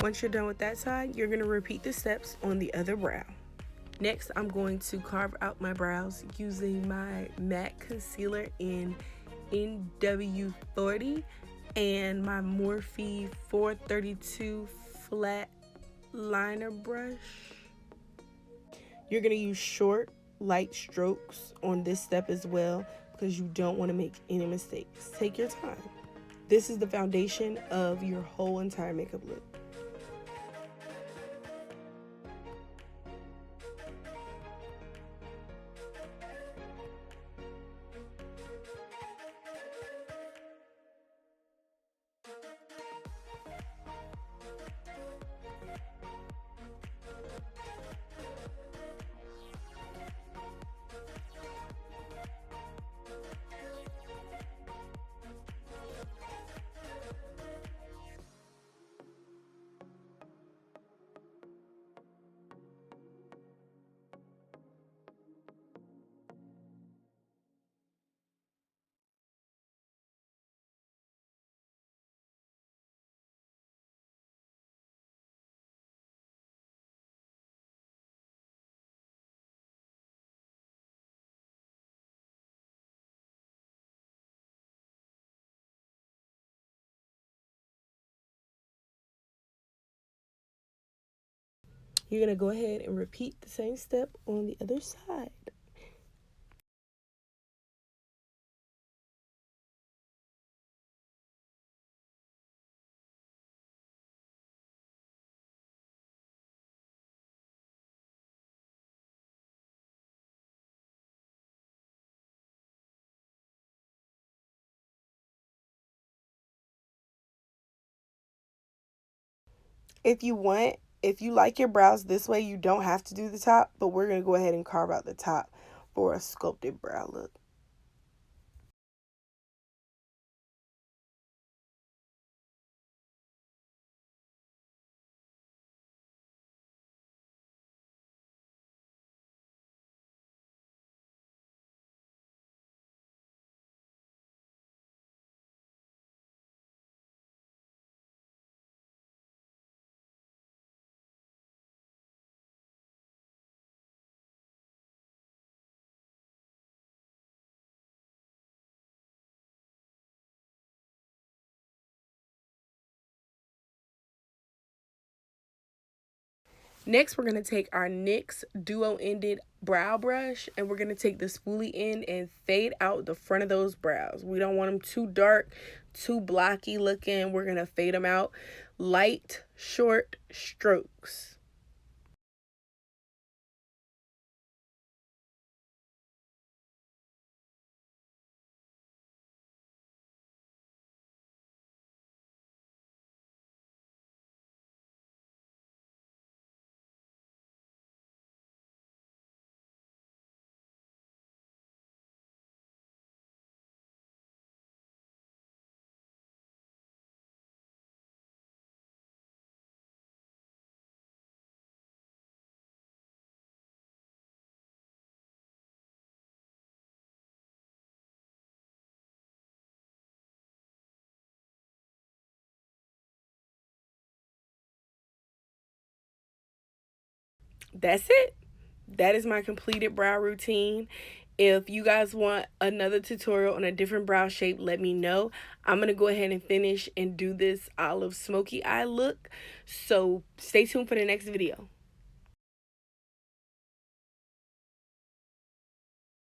Once you're done with that side, you're going to repeat the steps on the other brow. Next, I'm going to carve out my brows using my matte concealer in NW40 and my Morphe 432 flat liner brush. You're going to use short, light strokes on this step as well because you don't want to make any mistakes. Take your time. This is the foundation of your whole entire makeup look. You're going to go ahead and repeat the same step on the other side. If you like your brows this way, you don't have to do the top, but we're going to go ahead and carve out the top for a sculpted brow look. Next, we're going to take our NYX Duo ended brow brush and we're going to take the spoolie end and fade out the front of those brows. We don't want them too dark, too blocky looking. We're going to fade them out. Light, short strokes. That's it. That is my completed brow routine. If you guys want another tutorial on a different brow shape, let me know. I'm going to go ahead and finish and do this olive smoky eye look. So stay tuned for the next video.